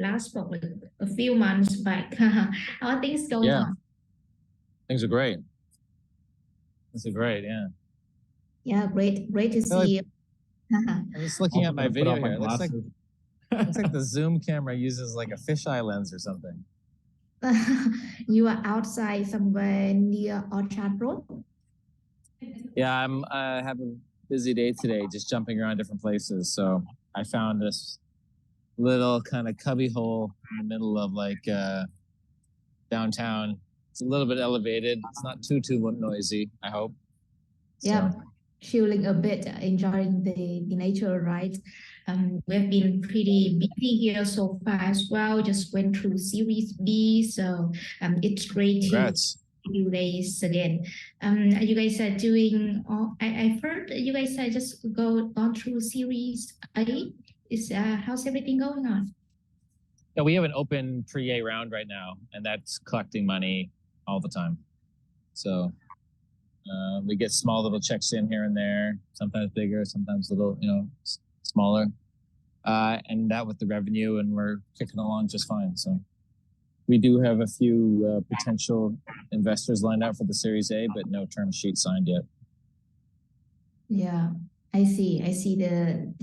last spoke like a few months back. How are things going on? Things are great. Things are great, yeah. Yeah, great to see you. I'm just looking at my video here. It looks like the Zoom camera uses like a fisheye lens or something. You are outside somewhere near Orchard Road? Yeah, I have a busy day today, just jumping around different places. So I found this little kind of cubby hole in the middle of like downtown. It's a little bit elevated. It's not too noisy, I hope. Yeah, so. Chilling a bit, enjoying the nature, right? We've been pretty busy here so far as well. Just went through Series B, so it's great Congrats. to few days again. You guys are doing. I've heard you guys are just gone through Series A. How's everything going on? Yeah, we have an open pre-A round right now, and that's collecting money all the time. So we get small little checks in here and there, sometimes bigger, sometimes little, smaller, and that with the revenue, and we're kicking along just fine. So we do have a few potential investors lined up for the Series A, but no term sheet signed yet. Yeah. I see the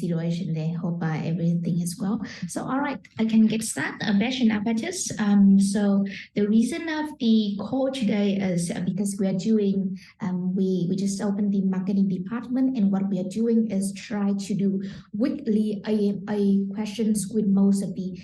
situation there. Hope everything is well. So, all right, I can get started. Besh and Avetis. So the reason of the call today is because we are doing, we just opened the marketing department, and what we are doing is try to do weekly AMA questions with most of the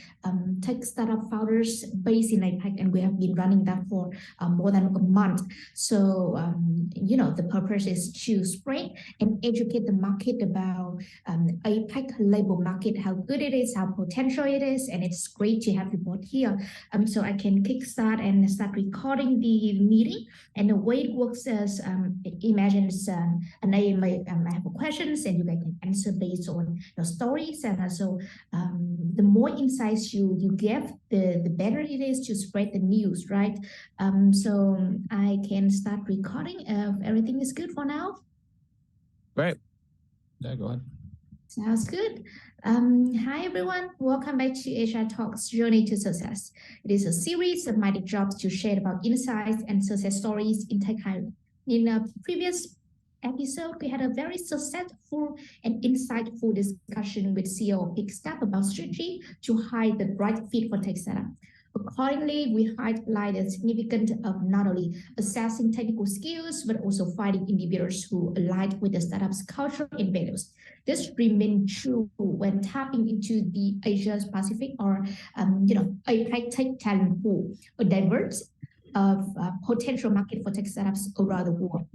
tech startup founders based in APAC, and we have been running that for more than a month. So, the purpose is to spread and educate the market about APAC labor market, how good it is, how potential it is, and it's great to have you both here. So I can kickstart and start recording the meeting. And the way it works is, imagine it's an AMA. I have questions, and you guys can answer based on your stories. And so the more insights you give, the better it is to spread the news, right? So I can start recording if everything is good for now. Right. Yeah, go ahead. Sounds good. Hi, everyone. Welcome back to HR Talks Journey to Success. It is a series of mighty drops to share about insights and success stories in tech hiring. In a previous episode, we had a very successful and insightful discussion with CEO of Kickstart about strategy to hire the right fit for tech startup. Accordingly, we highlight the significance of not only assessing technical skills, but also finding individuals who align with the startup's culture and values. This remains true when tapping into the Asia Pacific or, APAC tech talent pool, a diverse of potential market for tech startups around the world.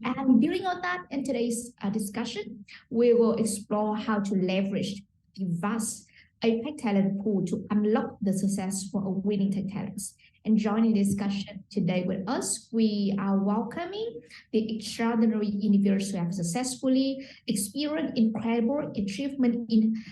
And building on that, in today's discussion, we will explore how to leverage the vast APAC talent pool to unlock the success for a winning tech talents. And joining the discussion today with us, we are welcoming the extraordinary individuals who have successfully experienced incredible achievement in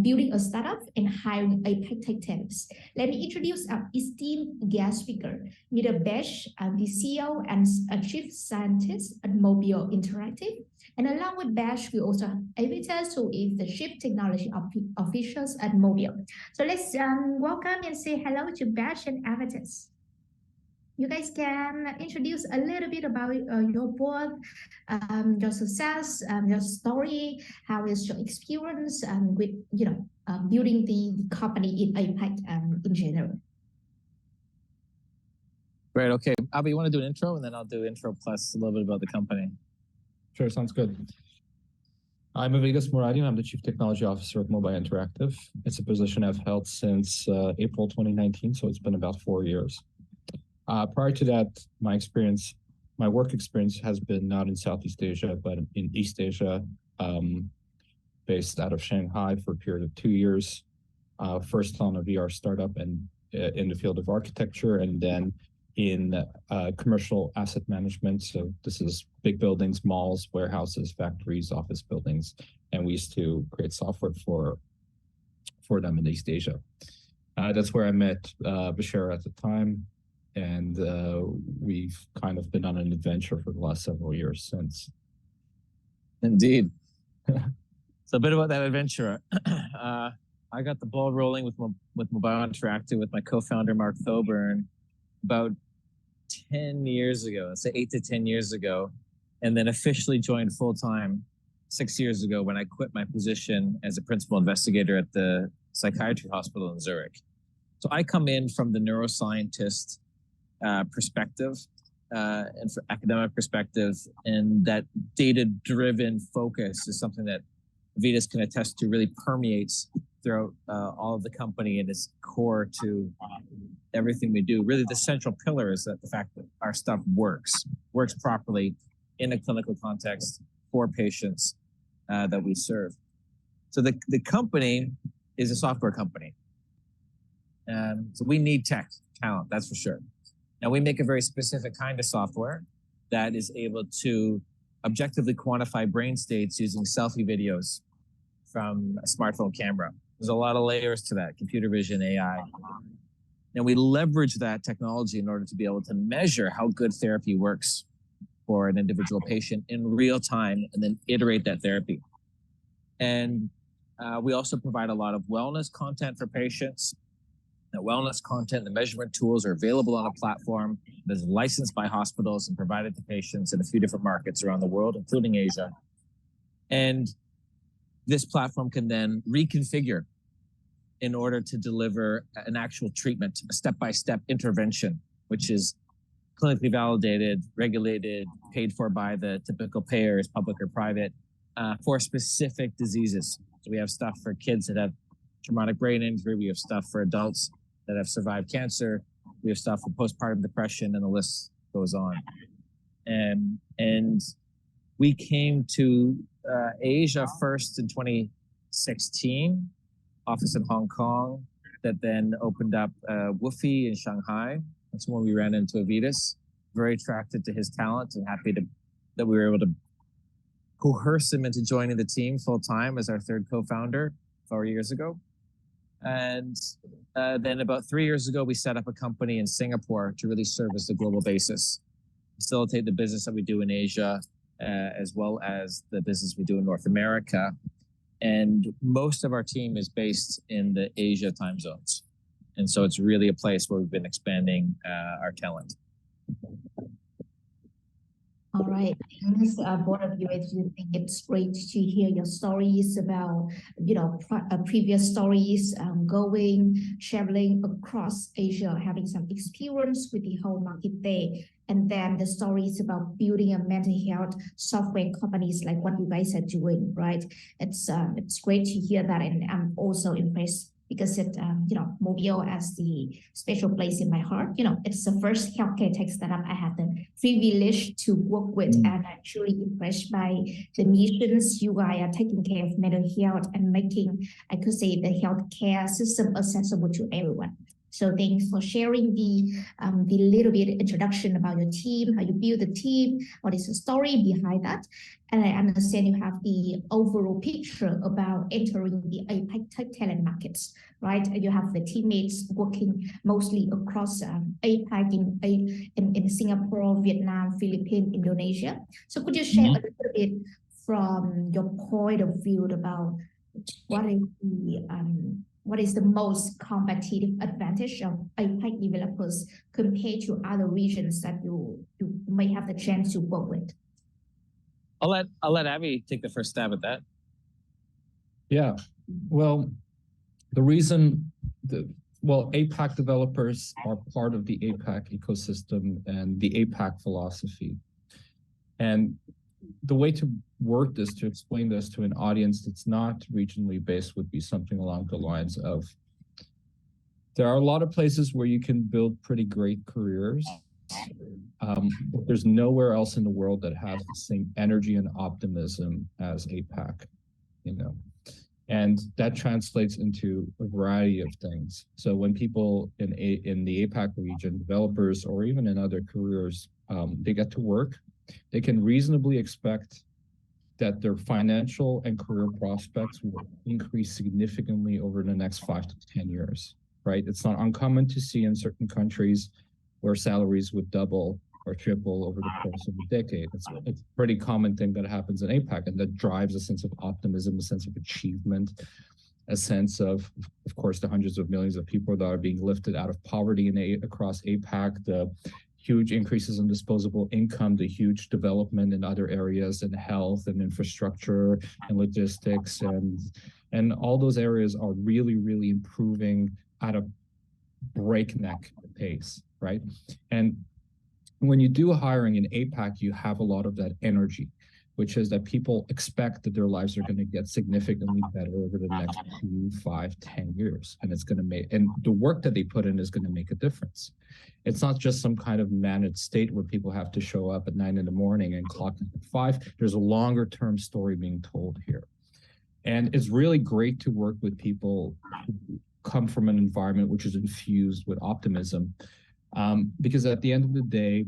building a startup and hiring APAC tech talents. Let me introduce our esteemed guest speaker, Mr. Besh, the CEO and Chief Scientist at Mobio Interactive. And along with Besh, we also have Avetis, who is the Chief Technology Officer at Mobio. So let's welcome and say hello to Besh and Avetis. You guys can introduce a little bit about your board, your success, your story, how is your experience with building the company in APAC in general. Great. Okay, Avi, you want to do an intro, and then I'll do intro plus a little bit about the company. Sure, sounds good. I'm Avetis Muradyan. I'm the Chief Technology Officer at Mobio Interactive. It's a position I've held since April 2019, so it's been about 4 years. Prior to that, my work experience has been not in Southeast Asia, but in East Asia, based out of Shanghai for a period of 2 years. First on a VR startup and in the field of architecture, and then in commercial asset management. So this is big buildings, malls, warehouses, factories, office buildings, and we used to create software for them in East Asia. That's where I met Bechara at the time, and we've kind of been on an adventure for the last several years since. Indeed. So a bit about that adventure. I got the ball rolling with Mobio Interactive with my co-founder Mark Thoburn about 10 years ago, let's say 8 to 10 years ago, and then officially joined full-time 6 years ago when I quit my position as a principal investigator at the psychiatry hospital in Zurich. So I come in from the neuroscientist perspective and for academic perspective, and that data-driven focus is something that Avetis can attest to really permeates throughout all of the company and is core to everything we do. Really, the central pillar is that the fact that our stuff works properly in a clinical context for patients that we serve. So the company is a software company. So we need tech talent, that's for sure. Now we make a very specific kind of software that is able to objectively quantify brain states using selfie videos from a smartphone camera. There's a lot of layers to that, computer vision, AI. And we leverage that technology in order to be able to measure how good therapy works for an individual patient in real time and then iterate that therapy. And we also provide a lot of wellness content for patients. That wellness content, the measurement tools are available on a platform that is licensed by hospitals and provided to patients in a few different markets around the world, including Asia. And this platform can then reconfigure in order to deliver an actual treatment, a step-by-step intervention, which is clinically validated, regulated, paid for by the typical payers, public or private, for specific diseases. So we have stuff for kids that have traumatic brain injury. We have stuff for adults that have survived cancer. We have stuff for postpartum depression, and the list goes on. And we came to Asia first in 2016, office in Hong Kong, that then opened up Woofy in Shanghai. That's when we ran into Avetis. Very attracted to his talent and happy that we were able to coerce him into joining the team full time as our third co-founder 4 years ago. And then about 3 years ago, we set up a company in Singapore to really service the global basis, facilitate the business that we do in Asia, as well as the business we do in North America. And most of our team is based in the Asia time zones. And so it's really a place where we've been expanding our talent. All right, thanks, both of you. I do think it's great to hear your stories about, previous stories, traveling across Asia, having some experience with the whole market there, and then the stories about building a mental health software companies like what you guys are doing, right? It's great to hear that, and I'm also impressed because it, Mobio as the special place in my heart. It's the first healthcare tech startup I had the privilege to work with, and I'm truly impressed by the missions you guys are taking care of mental health and making, I could say, the healthcare system accessible to everyone. So thanks for sharing the little bit introduction about your team, how you build the team, what is the story behind that. And I understand you have the overall picture about entering the APAC tech talent markets, right? You have the teammates working mostly across APAC in Singapore, Vietnam, Philippines, Indonesia. So could you share a little bit from your point of view about what is the most competitive advantage of APAC developers compared to other regions that you may have the chance to work with? I'll let Abby take the first stab at that. Yeah, well, APAC developers are part of the APAC ecosystem and the APAC philosophy. And the way to work this, to explain this to an audience that's not regionally based, would be something along the lines of, there are a lot of places where you can build pretty great careers. But there's nowhere else in the world that has the same energy and optimism as APAC, and that translates into a variety of things. So when people in the APAC region, developers or even in other careers, they get to work, they can reasonably expect that their financial and career prospects will increase significantly over the next 5 to 10 years, right? It's not uncommon to see in certain countries where salaries would double or triple over the course of a decade. It's a pretty common thing that happens in APAC, and that drives a sense of optimism, a sense of achievement, a sense of course, the hundreds of millions of people that are being lifted out of poverty across APAC, the huge increases in disposable income, the huge development in other areas in health and infrastructure and logistics, and all those areas are really, really improving at a breakneck pace, right? And when you do hiring in APAC, you have a lot of that energy, which is that people expect that their lives are going to get significantly better over the next 2, 5, 10 years. And it's going to make, and the work that they put in is going to make a difference. It's not just some kind of managed state where people have to show up at 9 in the morning and clock in at 5. There's a longer term story being told here. And it's really great to work with people who come from an environment which is infused with optimism. Because at the end of the day,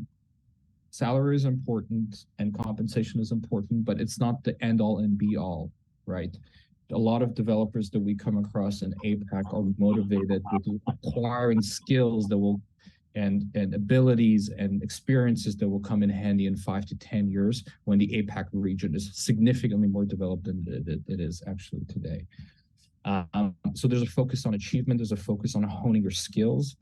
salary is important and compensation is important, but it's not the end all and be all, right? A lot of developers that we come across in APAC are motivated with acquiring skills that will, and abilities and experiences that will come in handy in 5 to 10 years when the APAC region is significantly more developed than it is actually today. So there's a focus on achievement, there's a focus on honing your skills.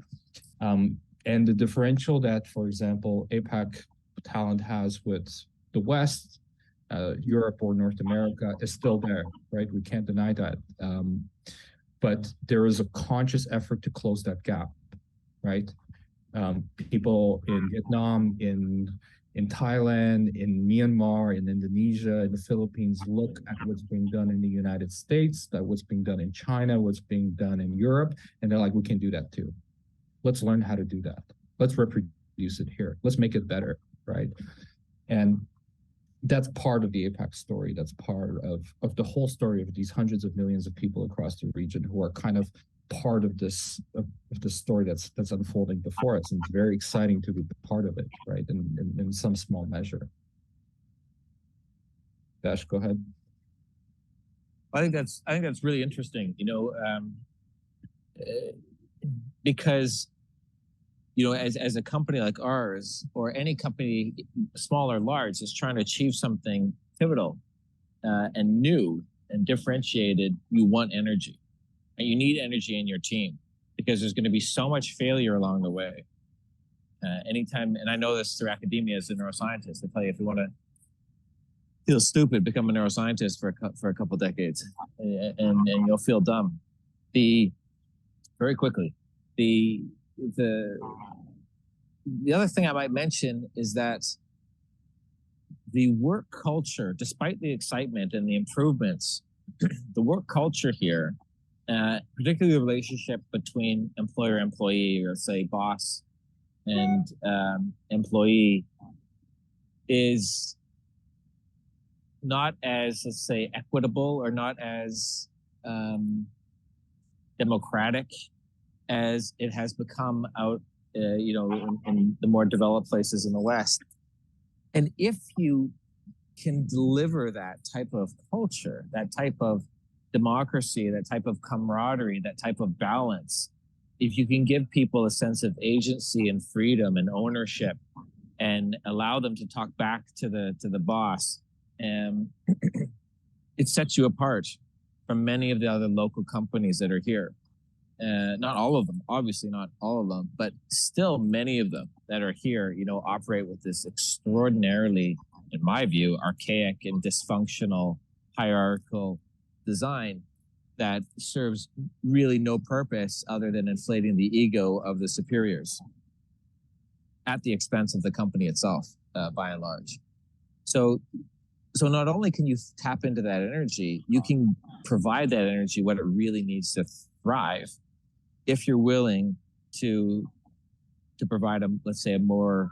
And the differential that, for example, APAC talent has with the West, Europe or North America is still there, right? We can't deny that. But there is a conscious effort to close that gap, right? People in Vietnam, in Thailand, in Myanmar, in Indonesia, in the Philippines look at what's being done in the United States, that what's being done in China, what's being done in Europe, and they're like, we can do that too. Let's learn how to do that. Let's reproduce it here. Let's make it better, right? And that's part of the APAC story. That's part of the whole story of these hundreds of millions of people across the region who are kind of part of this story that's unfolding before us. And it's very exciting to be part of it, right? In some small measure. Dash, go ahead. I think that's really interesting, because as a company like ours, or any company, small or large, is trying to achieve something pivotal and new and differentiated, you want energy. And you need energy in your team because there's going to be so much failure along the way. Anytime, and I know this through academia as a neuroscientist, they tell you if you want to feel stupid, become a neuroscientist for a couple decades, and you'll feel dumb. Very quickly. The other thing I might mention is that the work culture, despite the excitement and the improvements, the work culture here, particularly the relationship between employer-employee, or say boss and employee, is not as, let's say, equitable or not as democratic as it has become out, in the more developed places in the West. And if you can deliver that type of culture, that type of democracy, that type of camaraderie, that type of balance, if you can give people a sense of agency and freedom and ownership and allow them to talk back to the boss, it sets you apart from many of the other local companies that are here. Not all of them, obviously not all of them, but still many of them that are here, operate with this extraordinarily, in my view, archaic and dysfunctional hierarchical design that serves really no purpose other than inflating the ego of the superiors at the expense of the company itself, by and large. So not only can you tap into that energy, you can provide that energy what it really needs to thrive if you're willing to provide let's say a more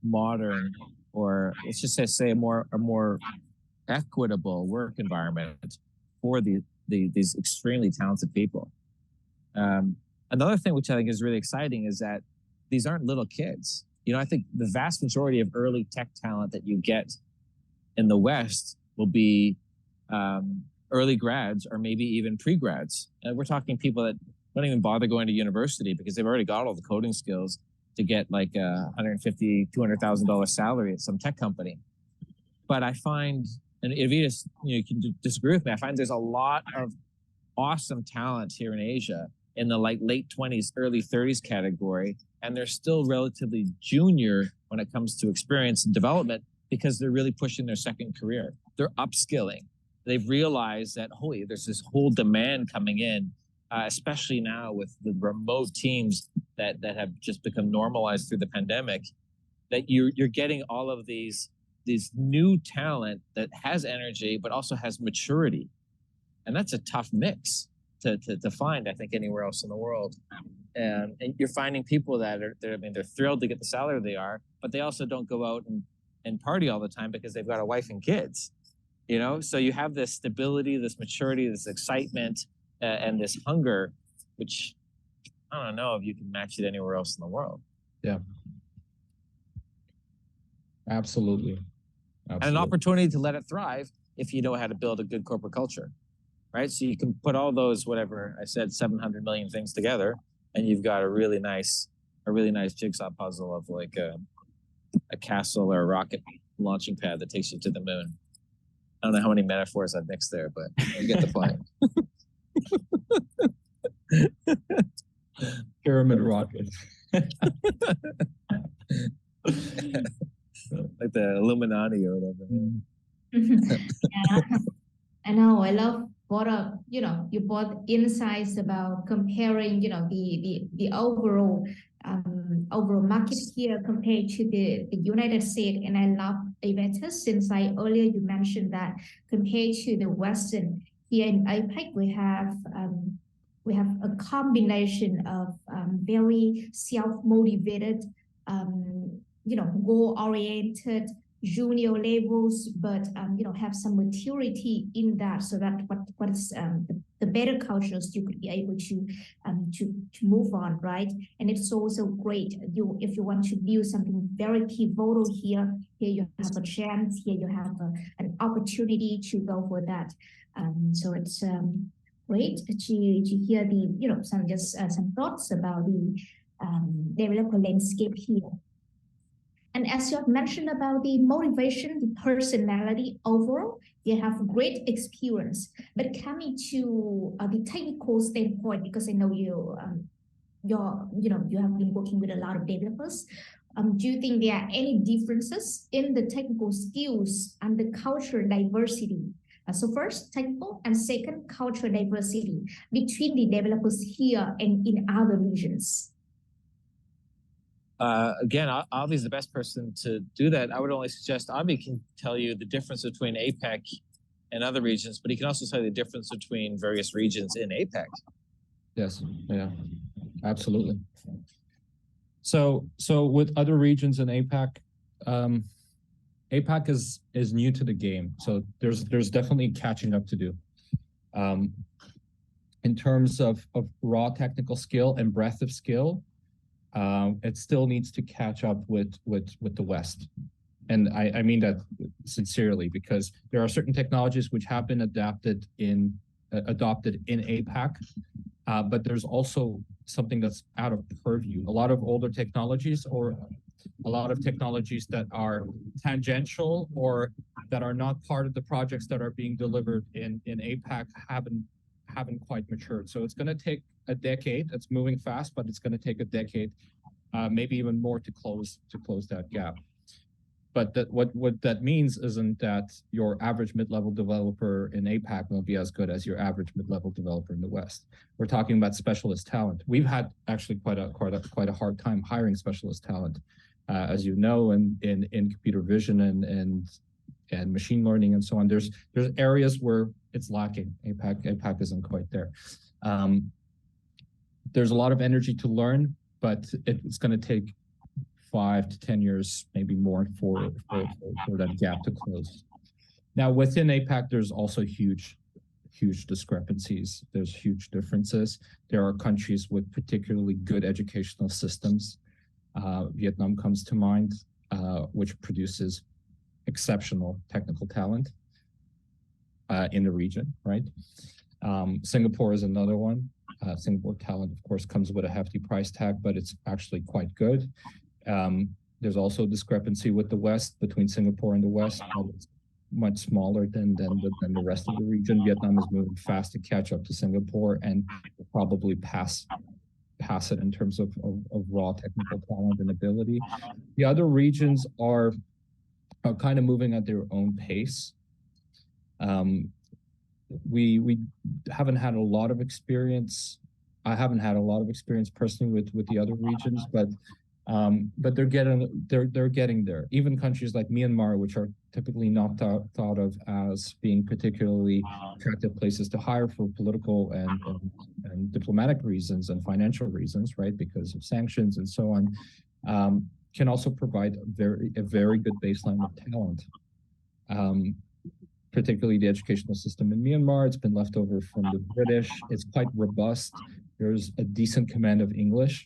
modern, or let's just say a more equitable work environment for these extremely talented people. Another thing which I think is really exciting is that these aren't little kids. I think the vast majority of early tech talent that you get in the West will be early grads or maybe even pre-grads. And we're talking people that don't even bother going to university because they've already got all the coding skills to get like $150,000, $200,000 salary at some tech company. But I find, and Avetis, you can disagree with me, I find there's a lot of awesome talent here in Asia in the like late 20s, early 30s category, and they're still relatively junior when it comes to experience and development because they're really pushing their second career. They're upskilling. They've realized that, holy, there's this whole demand coming in, especially now with the remote teams that have just become normalized through the pandemic, that you're getting all of these new talent that has energy, but also has maturity. And that's a tough mix to find, I think, anywhere else in the world. And you're finding people that they're thrilled to get the salary they are, but they also don't go out and party all the time because they've got a wife and kids, you know? So you have this stability, this maturity, this excitement, and this hunger, which I don't know if you can match it anywhere else in the world. Yeah. Absolutely. And an opportunity to let it thrive if you know how to build a good corporate culture, right? So you can put all those, whatever I said, 700 million things together, and you've got a really nice jigsaw puzzle of like a castle or a rocket launching pad that takes you to the moon. I don't know how many metaphors I've mixed there, but you get the point. Pyramid rocket. Like the Illuminati or whatever. Yeah, I know. I love what you brought insights about comparing, the overall market here compared to the United States. And I love Avetis since earlier you mentioned that compared to the Western, here in APAC we have a combination of very self-motivated, goal-oriented junior levels, but have some maturity in that, so that what is the better cultures you could be able to move on, right? And it's also great if you want to build something very pivotal here you have a chance, here you have an opportunity to go for that. So it's great to hear some thoughts about the developer landscape here. And as you have mentioned about the motivation, the personality overall, you have great experience. But coming to the technical standpoint, because I know you have been working with a lot of developers. Do you think there are any differences in the technical skills and the cultural diversity? So first, technical, and second, cultural diversity between the developers here and in other regions. Again, Avi's the best person to do that. I would only suggest Avi can tell you the difference between APAC and other regions, but he can also tell you the difference between various regions in APAC. Yes, yeah, absolutely. So with other regions in APAC, APAC is new to the game, so there's definitely catching up to do. In terms of raw technical skill and breadth of skill, it still needs to catch up with the West. And I mean that sincerely, because there are certain technologies which have been adopted in APAC, but there's also something that's out of purview. A lot of older technologies, or a lot of technologies that are tangential or that are not part of the projects that are being delivered in APAC haven't quite matured. So it's going to take a decade. It's moving fast, but it's going to take a decade, maybe even more, to close that gap. But what that means isn't that your average mid-level developer in APAC won't be as good as your average mid-level developer in the West. We're talking about specialist talent. We've had actually quite a hard time hiring specialist talent, as you know, in computer vision and machine learning and so on. There's areas where it's lacking. APAC isn't quite there. There's a lot of energy to learn, but it's going to take 5 to 10 years, maybe more, for that gap to close. Now, within APAC, there's also huge discrepancies. There's huge differences. There are countries with particularly good educational systems. Vietnam comes to mind, which produces exceptional technical talent in the region, right? Singapore is another one. Singapore talent, of course, comes with a hefty price tag, but it's actually quite good. There's also discrepancy with the West, between Singapore and the West, much smaller than the rest of the region. Vietnam is moving fast to catch up to Singapore and will probably pass it in terms of raw technical talent and ability. The other regions are kind of moving at their own pace. We haven't had a lot of experience. I haven't had a lot of experience personally with the other regions, but they're getting there. Even countries like Myanmar, which are typically not thought of as being particularly attractive places to hire for political and diplomatic reasons and financial reasons, right, because of sanctions and so on, can also provide a very good baseline of talent. Particularly the educational system in Myanmar, it's been left over from the British. It's quite robust. There's a decent command of English.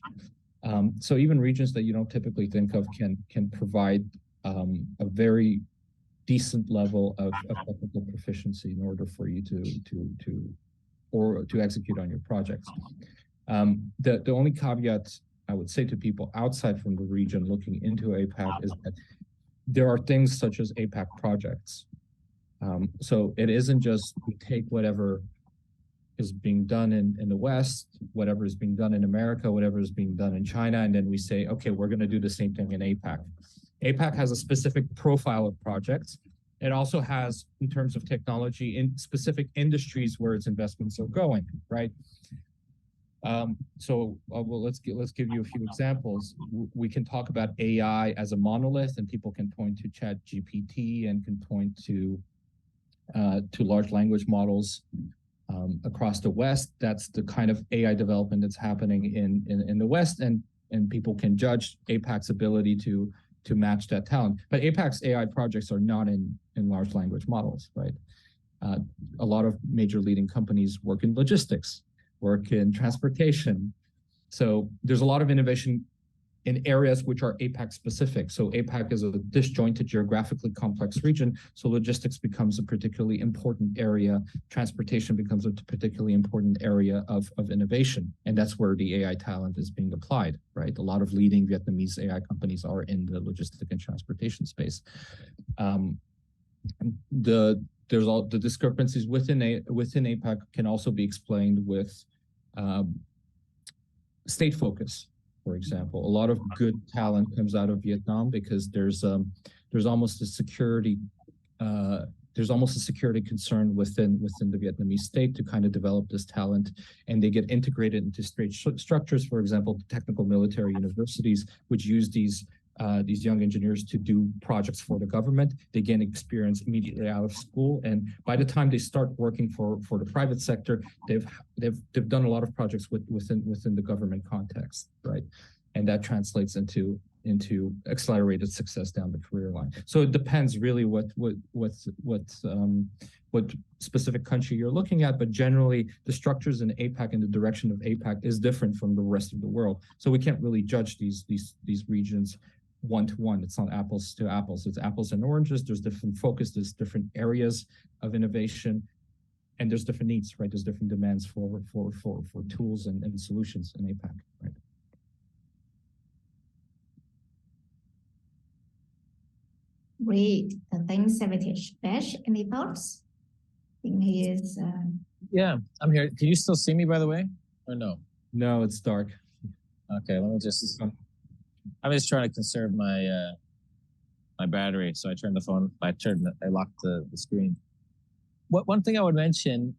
So even regions that you don't typically think of can provide a very decent level of technical proficiency in order for you to execute on your projects. The only caveat I would say to people outside from the region looking into APAC is that there are things such as APAC projects. So it isn't just we take whatever is being done in the West, whatever is being done in America, whatever is being done in China, and then we say, okay, we're going to do the same thing in APAC. APAC has a specific profile of projects. It also has, in terms of technology, in specific industries where its investments are going, right? Well, let's give you a few examples. We can talk about AI as a monolith, and people can point to ChatGPT and can point to large language models across the West. That's the kind of AI development that's happening in the West, and people can judge APAC's ability to match that talent. But APAC's AI projects are not in large language models, right? A lot of major leading companies work in logistics, work in transportation. So there's a lot of innovation in areas which are APAC specific. So APAC is a disjointed, geographically complex region. So logistics becomes a particularly important area. Transportation becomes a particularly important area of innovation. And that's where the AI talent is being applied, right? A lot of leading Vietnamese AI companies are in the logistic and transportation space. There's all the discrepancies within APAC can also be explained with state focus. For example, a lot of good talent comes out of Vietnam because there's almost a security concern within the Vietnamese state to kind of develop this talent, and they get integrated into state structures. For example, technical military universities, which use these young engineers to do projects for the government. They gain experience immediately out of school, and by the time they start working for the private sector, they've done a lot of projects within the government context, right? And that translates into accelerated success down the career line. So it depends really what specific country you're looking at, but generally the structures in APAC and the direction of APAC is different from the rest of the world. So we can't really judge these regions one-to-one. It's not apples to apples. It's apples and oranges. There's different focus. There's different areas of innovation, and there's different needs, right? There's different demands for tools and solutions in APAC, right? Great. Thanks, Avetis. Besh, any thoughts? I think he is. Yeah, I'm here. Can you still see me, by the way, or no? No, it's dark. Okay, let me just. I'm just trying to conserve my my battery, so I turned the phone. I locked the screen. One thing I would mention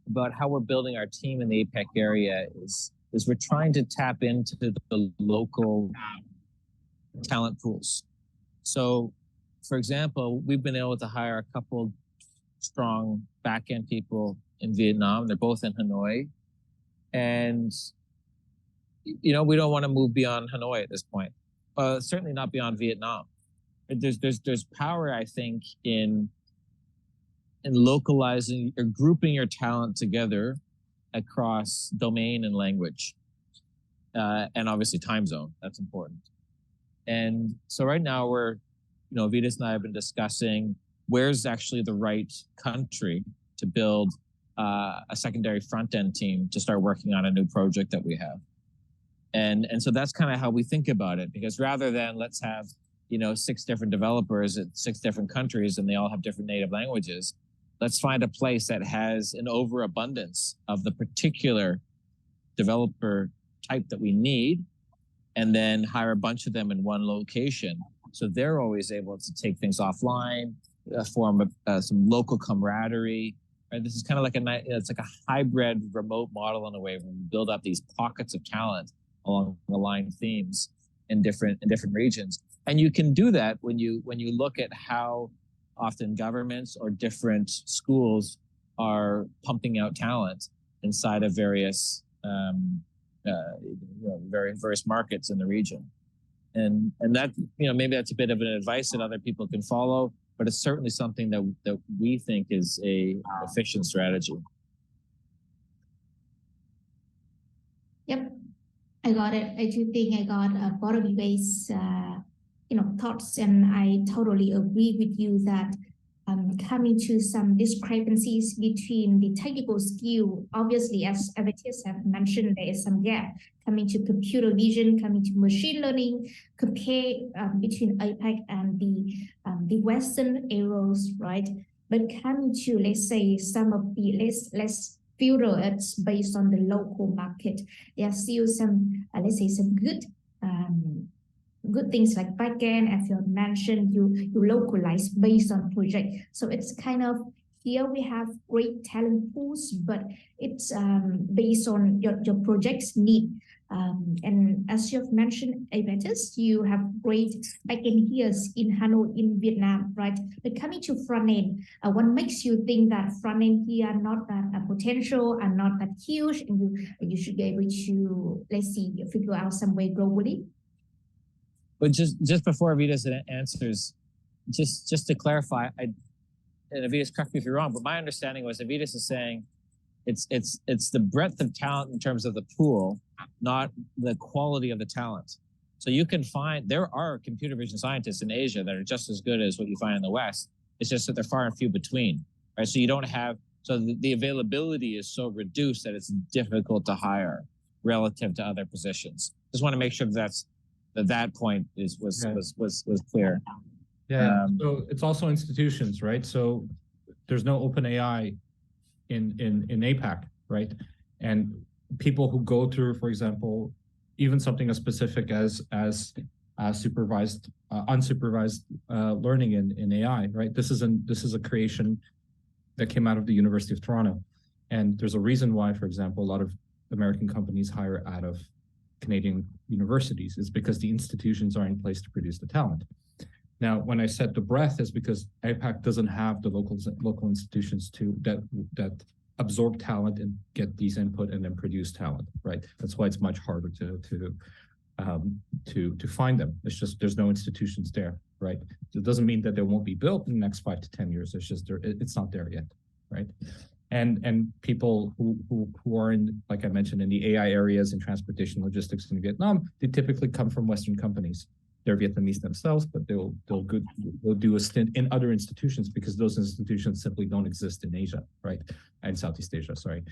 about how we're building our team in the APAC area is we're trying to tap into the local talent pools. So, for example, we've been able to hire a couple strong back-end people in Vietnam. They're both in Hanoi, and we don't want to move beyond Hanoi at this point. Certainly not beyond Vietnam. There's power, I think, in localizing or grouping your talent together across domain and language, and obviously time zone. That's important. And so right now Avetis and I have been discussing where's actually the right country to build a secondary front-end team to start working on a new project that we have. And so that's kind of how we think about it, because rather than let's have 6 different developers at 6 different countries, and they all have different native languages. Let's find a place that has an overabundance of the particular developer type that we need, and then hire a bunch of them in one location. So they're always able to take things offline, form some local camaraderie. Right? This is kind of like it's like a hybrid remote model in a way, where we build up these pockets of talent along aligned themes in different regions. And you can do that when you look at how often governments or different schools are pumping out talent inside of various various markets in the region. And that, maybe that's a bit of an advice that other people can follow, but it's certainly something that we think is a efficient strategy. Yep, I got it. I do think I got both of you guys, thoughts, and I totally agree with you that coming to some discrepancies between the technical skill, obviously, as Avetis have mentioned, there is some gap coming to computer vision, coming to machine learning, compare between APAC and the Western areas, right? But coming to, let's say, some of the less filter it's based on the local market, there are still some, let's say, some good things like backend, as you mentioned, you localize based on project. So it's kind of, here we have great talent pools, but it's based on your project's need. And as you've mentioned, Avetis, you have great backend here in Hanoi, in Vietnam, right? But coming to front end, what makes you think that front end here are not that potential and not that huge, and you should be able to, let's see, figure out some way globally? But just before Avetis answers, just to clarify, and Avetis, correct me if you're wrong, but my understanding was Avetis is saying it's the breadth of talent in terms of the pool, not the quality of the talent. So you can find, there are computer vision scientists in Asia that are just as good as what you find in the West. It's just that they're far and few between, right? So you don't have, so the availability is so reduced that it's difficult to hire relative to other positions. Just want to make sure that point was clear. Yeah. So it's also institutions, right? So there's no open AI in APAC, right? And people who go through, for example, even something as specific as supervised, unsupervised learning in AI, right? This is a creation that came out of the University of Toronto, and there's a reason why, for example, a lot of American companies hire out of Canadian universities, is because the institutions are in place to produce the talent. Now, when I said the breadth, is because APAC doesn't have the local institutions that absorb talent and get these input and then produce talent, right? That's why it's much harder to find them. It's just there's no institutions there, right? It doesn't mean that they won't be built in the next 5 to 10 years. It's just it's not there yet, right? And people who are in, like I mentioned, in the AI areas and transportation logistics in Vietnam, they typically come from Western companies. They're Vietnamese themselves, but they'll do a stint in other institutions because those institutions simply don't exist in Asia, right? And Southeast Asia, sorry.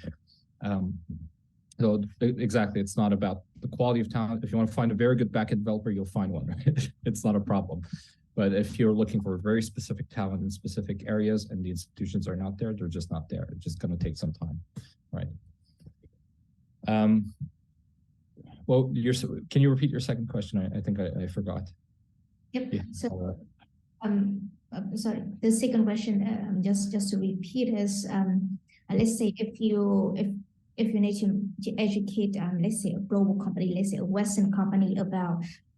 So exactly, it's not about the quality of talent. If you want to find a very good backend developer, you'll find one, right? It's not a problem. But if you're looking for very specific talent in specific areas and the institutions are not there, they're just not there. It's just going to take some time, right? Well, can you repeat your second question? I think I forgot. Yep. Yeah. So, sorry. The second question, just to repeat, is let's say if you need to educate, let's say a global company, let's say a Western company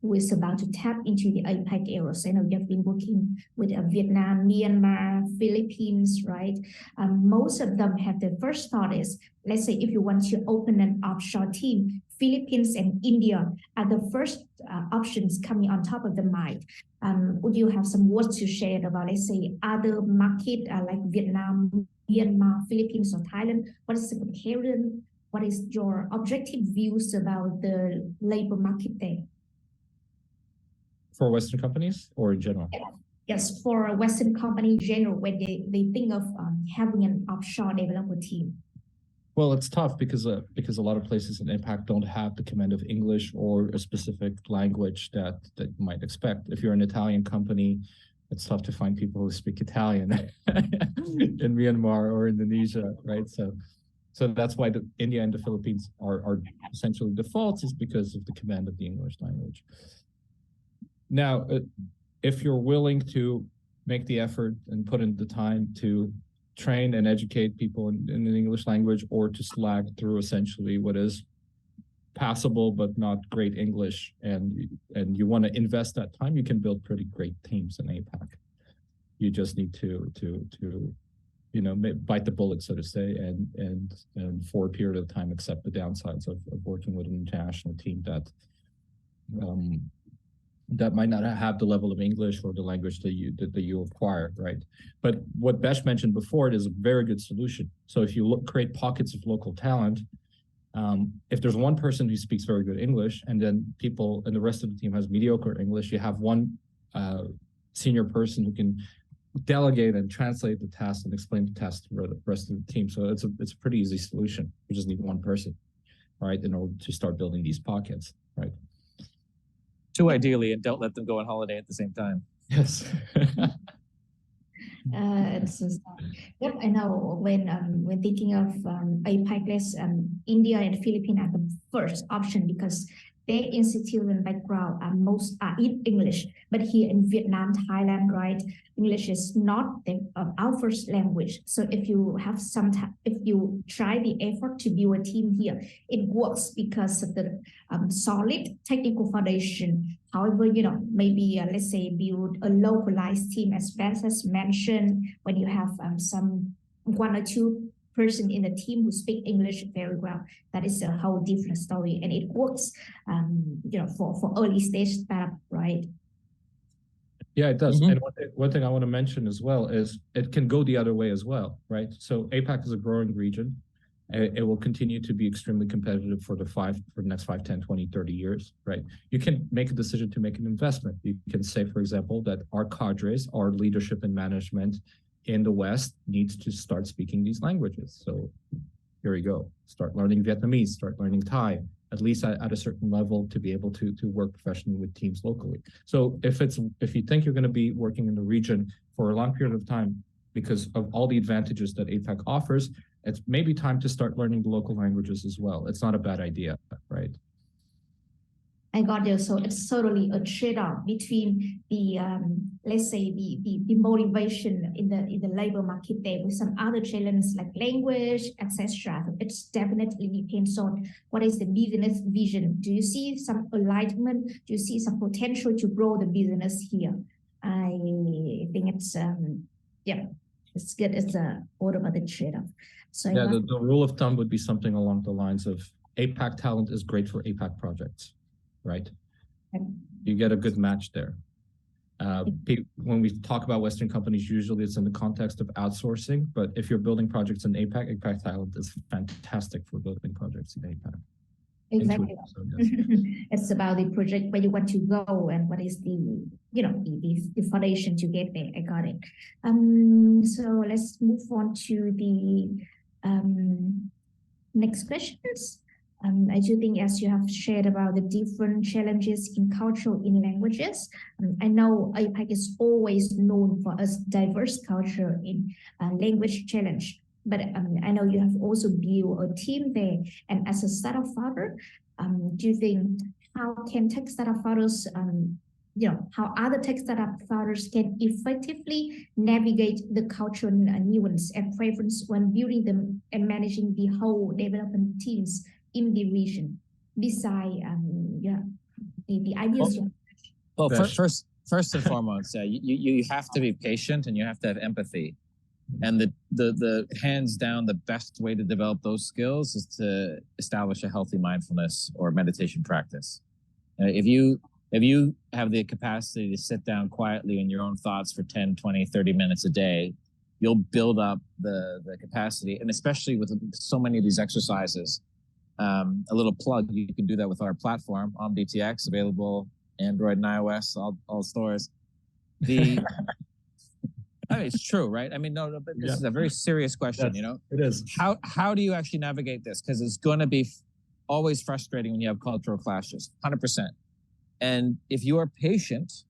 who is about to tap into the APAC areas. I know you've been working with Vietnam, Myanmar, Philippines, right? Most of them have the first thought is, let's say if you want to open an offshore team, Philippines and India are the first options coming on top of the mind. Would you have some words to share about, let's say, other market like Vietnam, Myanmar, Philippines, or Thailand? What is the comparison? What is your objective views about the labor market there? For Western companies or in general? Yes, for a Western company in general, when they think of having an offshore developer team. Well, it's tough because a lot of places in APAC don't have the command of English or a specific language that you might expect. If you're an Italian company, it's tough to find people who speak Italian in Myanmar or Indonesia, right? So that's why India and the Philippines are essentially defaults, is because of the command of the English language. Now, if you're willing to make the effort and put in the time to train and educate people in the English language, or to slag through essentially what is passable but not great English, and you want to invest that time, you can build pretty great teams in APAC. You just need to bite the bullet, so to say, and for a period of time accept the downsides of working with an international team that might not have the level of English or the language that you acquire, right? But what Besh mentioned before, it is a very good solution. So if you create pockets of local talent, if there's one person who speaks very good English, and then people and the rest of the team has mediocre English, you have one senior person who can delegate and translate the task and explain the task to the rest of the team. So it's a pretty easy solution. You just need one person, right, in order to start building these pockets, right? Two ideally, and don't let them go on holiday at the same time. Yes. Yep, I know when thinking of APAC, India and Philippines are the first option because their institutional background most are in English. But here in Vietnam, Thailand, right, English is not our first language. So if you try the effort to build a team here, it works because of the solid technical foundation. However, maybe let's say build a localized team, as Beth has mentioned, when you have one or two person in the team who speak English very well. That is a whole different story, and it works, for early stage startup, right? Yeah, it does. And one thing I want to mention as well is it can go the other way as well, right? So APAC is a growing region. It will continue to be extremely competitive for the next 5, 10, 20, 30 years, right? You can make a decision to make an investment. You can say, for example, that our cadres, our leadership and management in the West needs to start speaking these languages. So here we go. Start learning Vietnamese, start learning Thai, at least at a certain level, to be able to work professionally with teams locally. So if you think you're going to be working in the region for a long period of time because of all the advantages that APAC offers, it's maybe time to start learning the local languages as well. It's not a bad idea, right? I got you. So it's totally a trade-off between the let's say the motivation in the labor market there with some other challenges like language, etc. It's definitely depends on what is the business vision. Do you see some alignment? Do you see some potential to grow the business here? I think it's it's good. It's all about the trade-off. So yeah, the rule of thumb would be something along the lines of APAC talent is great for APAC projects. Right? You get a good match there. When we talk about Western companies, usually it's in the context of outsourcing, but if you're building projects in APAC talent is fantastic for building projects in APAC. Exactly. So, yes. It's about the project where you want to go and what is the foundation to get there. I got it. So let's move on to the next questions. I do think, as you have shared about the different challenges in culture, in languages, I know APAC is always known for a diverse culture in language challenge. But I know you have also built a team there. And as a startup founder, do you think how can tech startup founders, how other tech startup founders can effectively navigate the cultural nuance and preference when building them and managing the whole development teams in the region, besides the ideas? Well, first and foremost, you have to be patient and you have to have empathy. And the hands down, the best way to develop those skills is to establish a healthy mindfulness or meditation practice. If you have the capacity to sit down quietly in your own thoughts for 10, 20, 30 minutes a day, you'll build up the capacity. And especially with so many of these exercises, a little plug, you can do that with our platform, OmDTX, available Android and iOS, all stores. I mean, it's true, right? I mean, no, but this is a very serious question, you know? It is. How do you actually navigate this? Because it's going to be always frustrating when you have cultural clashes, 100%. And if you are patient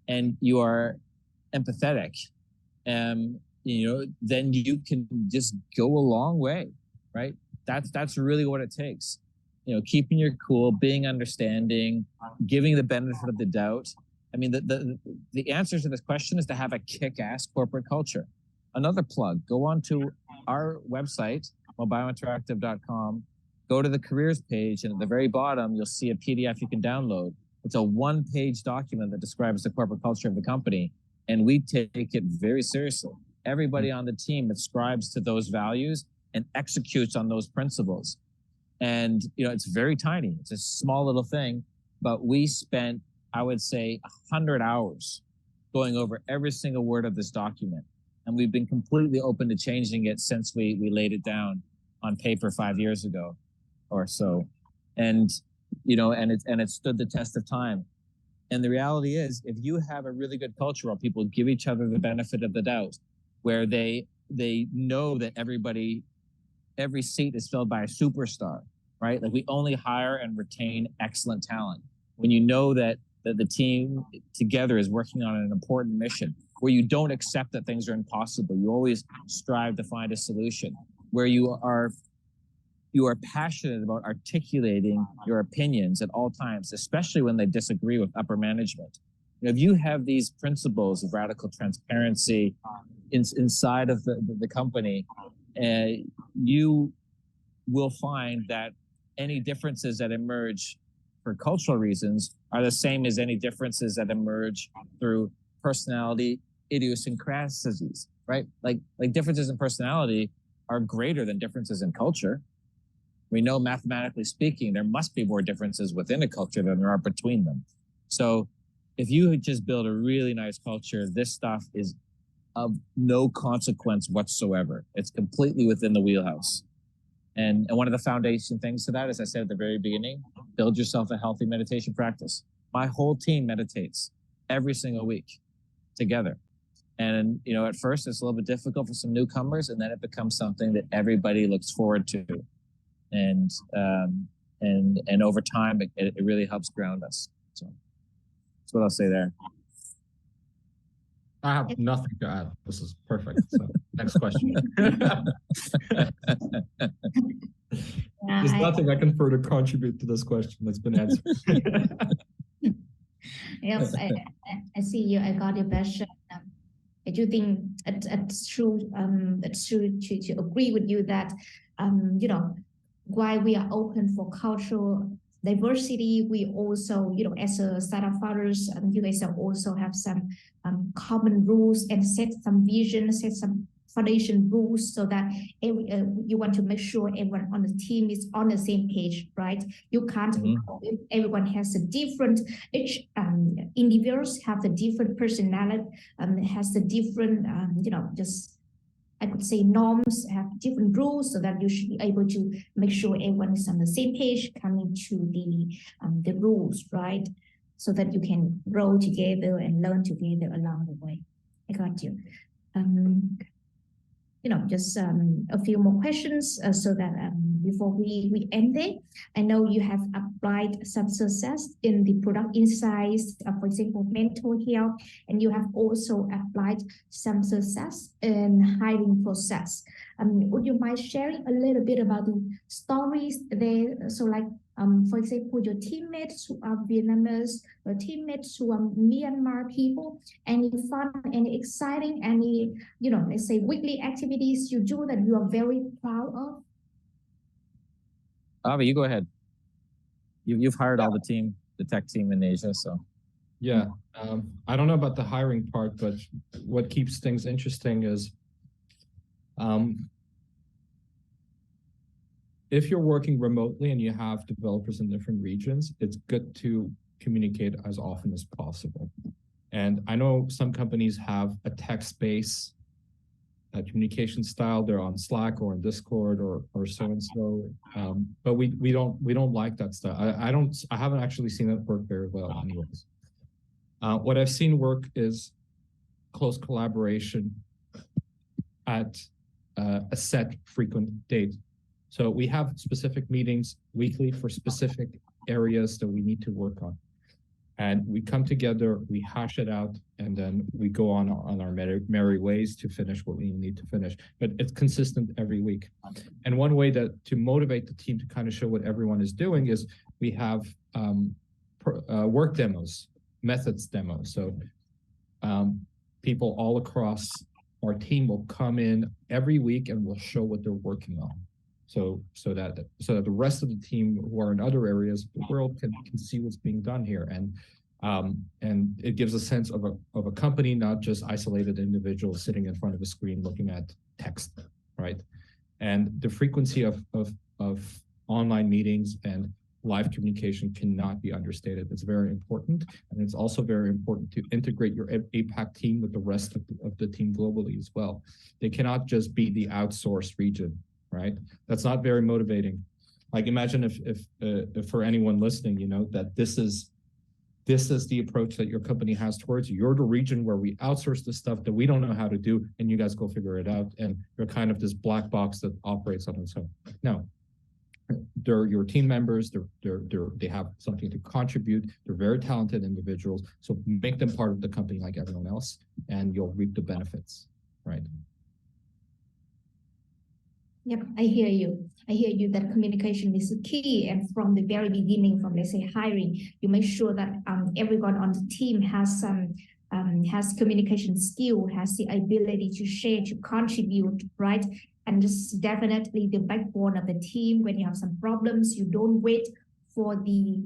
and you are empathetic, you know, then you can just go a long way, right? That's really what it takes. You know, keeping your cool, being understanding, giving the benefit of the doubt. I mean, the answer to this question is to have a kick-ass corporate culture. Another plug, go on to our website, mobiointeractive.com, go to the careers page, and at the very bottom, you'll see a PDF you can download. It's a one-page document that describes the corporate culture of the company, and we take it very seriously. Everybody on the team ascribes to those values and executes on those principles. And, you know, it's very tiny. It's a small little thing, but we spent, I would say, 100 hours going over every single word of this document. And we've been completely open to changing it since we laid it down on paper 5 years ago or so. And, you know, and it stood the test of time. And the reality is, if you have a really good culture where people give each other the benefit of the doubt, where they know that every seat is filled by a superstar, right? Like, we only hire and retain excellent talent. When you know that the team together is working on an important mission, where you don't accept that things are impossible, you always strive to find a solution, where you are passionate about articulating your opinions at all times, especially when they disagree with upper management. You know, if you have these principles of radical transparency inside of the company, you will find that any differences that emerge for cultural reasons are the same as any differences that emerge through personality idiosyncrasies, right? Like differences in personality are greater than differences in culture. We know, mathematically speaking, there must be more differences within a culture than there are between them. So if you just build a really nice culture, this stuff is of no consequence whatsoever. It's completely within the wheelhouse. And one of the foundation things to that, as I said at the very beginning, build yourself a healthy meditation practice. My whole team meditates every single week together. And, you know, at first it's a little bit difficult for some newcomers, and then it becomes something that everybody looks forward to. And over time, it really helps ground us. So that's what I'll say there. I have nothing to add. This is perfect. So next question. There's nothing I can further contribute to this question that's been answered. Yes, I see you. I got your question. I do think it's true. It's true to agree with you that, you know, while we are open for cultural diversity, we also, you know, as a startup founders, you guys also have some common rules and set some vision, set some foundation rules, so that you want to make sure everyone on the team is on the same page, right? You can't, if everyone has a different, each individuals have the different personality, has the different, you know, just, I could say, norms, have different rules, so that you should be able to make sure everyone is on the same page coming to the rules, right? So that you can grow together and learn together along the way. I got you. You know, just a few more questions so that before we end it. I know you have applied some success in the product insights, for example, mental health, and you have also applied some success in hiring process. Would you mind sharing a little bit about the stories there? So, like, for example, your teammates who are Vietnamese, your teammates who are Myanmar people, any fun, any exciting, any, you know, let's say weekly activities you do that you are very proud of? Avi, you go ahead. You've hired all the team, the tech team in Asia, so. Yeah, I don't know about the hiring part, but what keeps things interesting is, if you're working remotely and you have developers in different regions, it's good to communicate as often as possible. And I know some companies have a text-based communication style. They're on Slack or on Discord or so and so. But we don't like that style. I haven't actually seen it work very well anyways. What I've seen work is close collaboration at a set frequent date. So we have specific meetings weekly for specific areas that we need to work on. And we come together, we hash it out, and then we go on our merry ways to finish what we need to finish. But it's consistent every week. And one way to motivate the team to kind of show what everyone is doing is we have work demos, methods demos. So people all across our team will come in every week and will show what they're working on. So that the rest of the team who are in other areas of the world can see what's being done here, and it gives a sense of a company, not just isolated individuals sitting in front of a screen looking at text, right? And the frequency of online meetings and live communication cannot be understated. It's very important, and it's also very important to integrate your APAC team with the rest of the team globally as well. They cannot just be the outsourced region, right? That's not very motivating. Like, imagine if for anyone listening, you know, that this is the approach that your company has towards you. You're the region where we outsource the stuff that we don't know how to do, and you guys go figure it out, and you're kind of this black box that operates on its own. No, they're your team members. They have something to contribute. They're very talented individuals. So make them part of the company like everyone else, and you'll reap the benefits, right? Yep, I hear you. I hear you that communication is key. And from the very beginning, from let's say hiring, you make sure that everyone on the team has communication skill, has the ability to share, to contribute, right? And this is definitely the backbone of the team. When you have some problems, you don't wait for the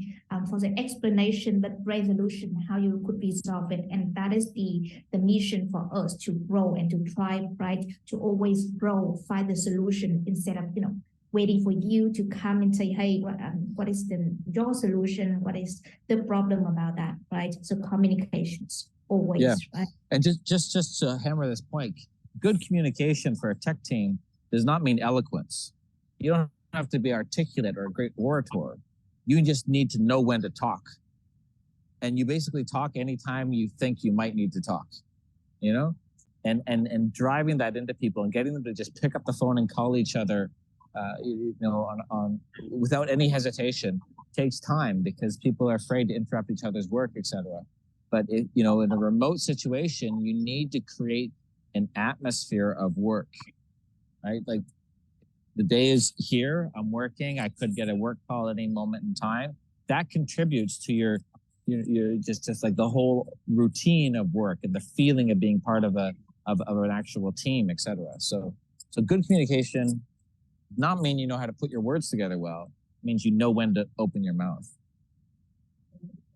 explanation, but resolution, how you could resolve it. And that is the mission for us, to grow and to try, right, to always grow, find the solution instead of, you know, waiting for you to come and say, hey, what is your solution? What is the problem about that, right? So communications always, yeah. Right? And just to hammer this point, good communication for a tech team does not mean eloquence. You don't have to be articulate or a great orator. You just need to know when to talk. And you basically talk anytime you think you might need to talk, you know? And driving that into people and getting them to just pick up the phone and call each other, you know, on without any hesitation takes time, because people are afraid to interrupt each other's work, etc. But you know, in a remote situation, you need to create an atmosphere of work, right? Like, the day is here, I'm working, I could get a work call at any moment in time. That contributes to your just like the whole routine of work and the feeling of being part of an actual team, etc. So good communication does not mean you know how to put your words together well. It means you know when to open your mouth.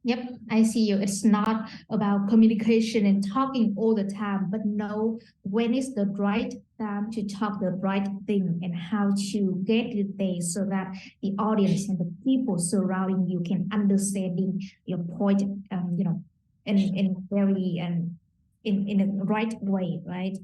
Yep, I see you. It's not about communication and talking all the time, but know when is the right time to talk the right thing and how to get it there so that the audience and the people surrounding you can understanding your point, you know, in very in a right way, right?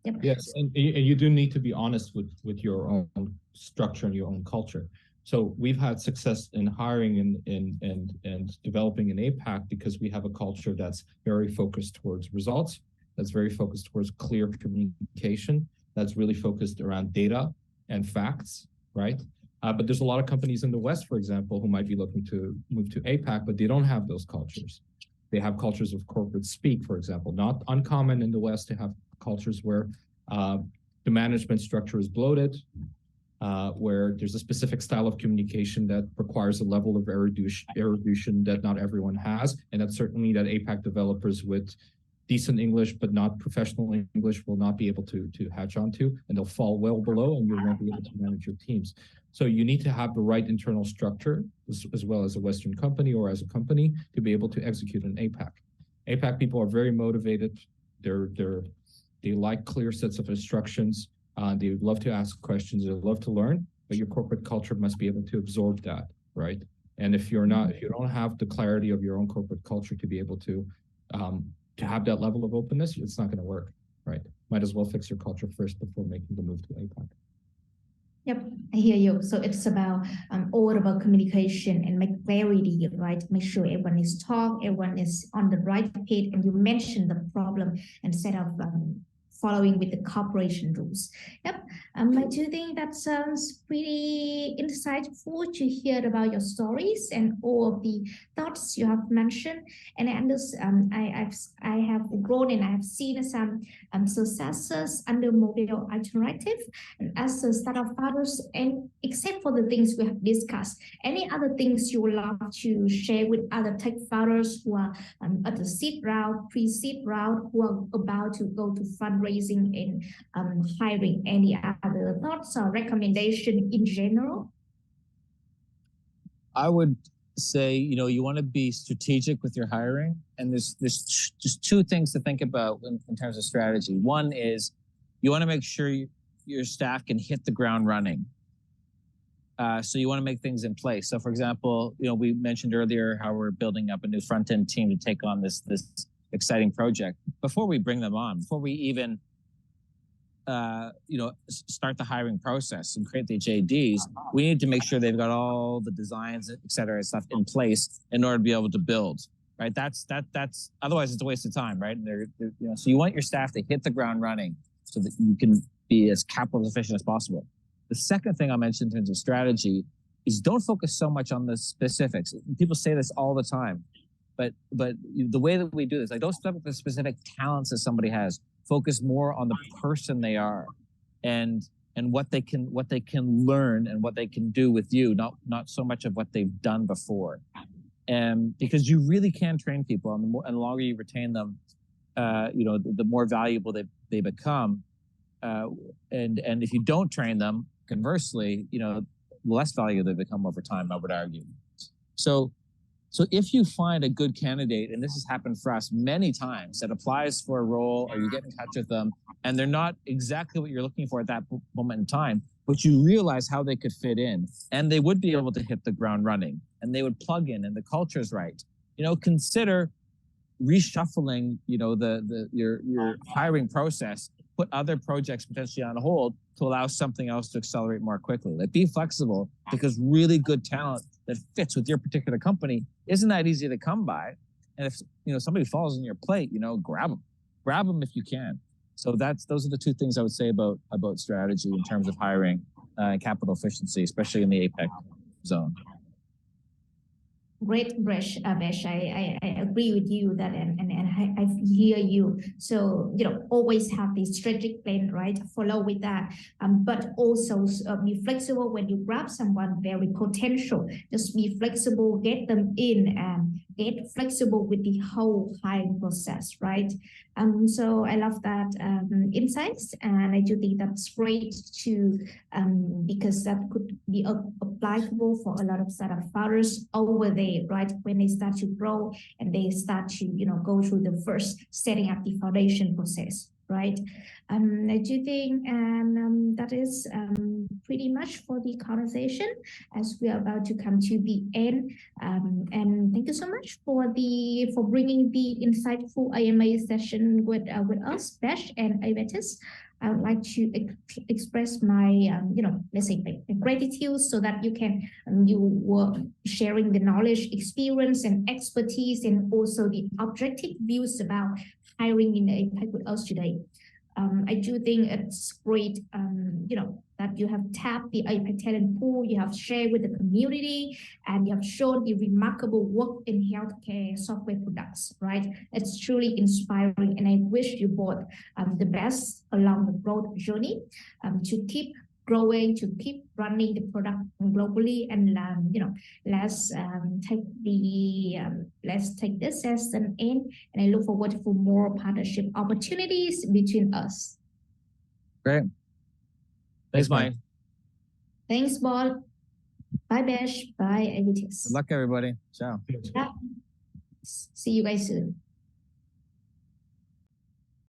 Yep. Yes, and you do need to be honest with your own structure and your own culture. So we've had success in hiring and developing an APAC because we have a culture that's very focused towards results, that's very focused towards clear communication, that's really focused around data and facts, right? But there's a lot of companies in the West, for example, who might be looking to move to APAC, but they don't have those cultures. They have cultures of corporate speak, for example. Not uncommon in the West to have cultures where the management structure is bloated, where there's a specific style of communication that requires a level of erudition that not everyone has, and that's certainly that APAC developers with decent English but not professional English will not be able to hatch onto, and they'll fall well below, and you won't be able to manage your teams. So you need to have the right internal structure, as well as a Western company or as a company, to be able to execute an APAC. APAC people are very motivated. They like clear sets of instructions. They would love to ask questions. They love to learn, but your corporate culture must be able to absorb that, right? And if you don't have the clarity of your own corporate culture to be able to have that level of openness, it's not going to work, right? Might as well fix your culture first before making the move to APAC. Yep, I hear you. So it's about all about communication and make clarity, right? Make sure everyone is everyone is on the right page, and you mention the problem instead of following with the corporation rules. Yep, I do think that sounds pretty insightful to hear about your stories and all of the thoughts you have mentioned. And I have grown and I have seen some successes under Mobio Interactive as a startup founders, and except for the things we have discussed, any other things you would love to share with other tech founders who are at the seed round, pre-seed round, who are about to go to fundraising and hiring? Any other thoughts or recommendation in general? I would say, you want to be strategic with your hiring, and there's just two things to think about in terms of strategy. One is you want to make sure your staff can hit the ground running. So you want to make things in place. So for example, we mentioned earlier how we're building up a new front-end team to take on this exciting project. Before we bring them on, before we even start the hiring process and create the JDs, we need to make sure they've got all the designs, et cetera, stuff in place in order to be able to build, right? That's otherwise it's a waste of time, right? So you want your staff to hit the ground running so that you can be as capital efficient as possible. The second thing I'll mention in terms of strategy is don't focus so much on the specifics. People say this all the time, but the way that we do this, don't start with the specific talents that somebody has. Focus more on the person they are, and what they can learn and what they can do with you, not so much of what they've done before. And because you really can train people, and the longer you retain them, the more valuable they become. And if you don't train them, conversely, the less valuable they become over time, I would argue. So if you find a good candidate, and this has happened for us many times, that applies for a role, or you get in touch with them, and they're not exactly what you're looking for at that moment in time, but you realize how they could fit in, and they would be able to hit the ground running, and they would plug in, and the culture's right. Consider reshuffling, your hiring process, put other projects potentially on hold to allow something else to accelerate more quickly. Be flexible, because really good talent that fits with your particular company isn't that easy to come by. And if somebody falls on your plate, grab them if you can. So those are the two things I would say about strategy in terms of hiring and capital efficiency, especially in the APAC zone. Great, Besh. I agree with you that, and I hear you. So always have the strategic plan, right? Follow with that, but also be flexible when you grab someone very potential. Just be flexible, get them in, and get flexible with the whole hiring process, right? So I love that insights, and I do think that's great too, because that could be applicable for a lot of startup founders over there, right? When they start to grow and they start to go through the first setting up the foundation process, right? I do think, and that is pretty much for the conversation, as we are about to come to the end. And thank you so much for bringing the insightful AMA session with us, Besh and Avetis. I would like to express my, let's say, gratitude, so that you were sharing the knowledge, experience, and expertise, and also the objective views about hiring in APAC with us today. I do think it's great, that you have tapped the APAC talent pool, you have shared with the community, and you have shown the remarkable work in healthcare software products, right? It's truly inspiring, and I wish you both the best along the growth journey, to keep growing, to keep running the product globally, and let's take this as an end, and I look forward for more partnership opportunities between us. Great. Thanks, Mike. Thanks, Paul. Bye, Besh. Bye, Avetis. Good luck, everybody. Ciao. See you guys soon.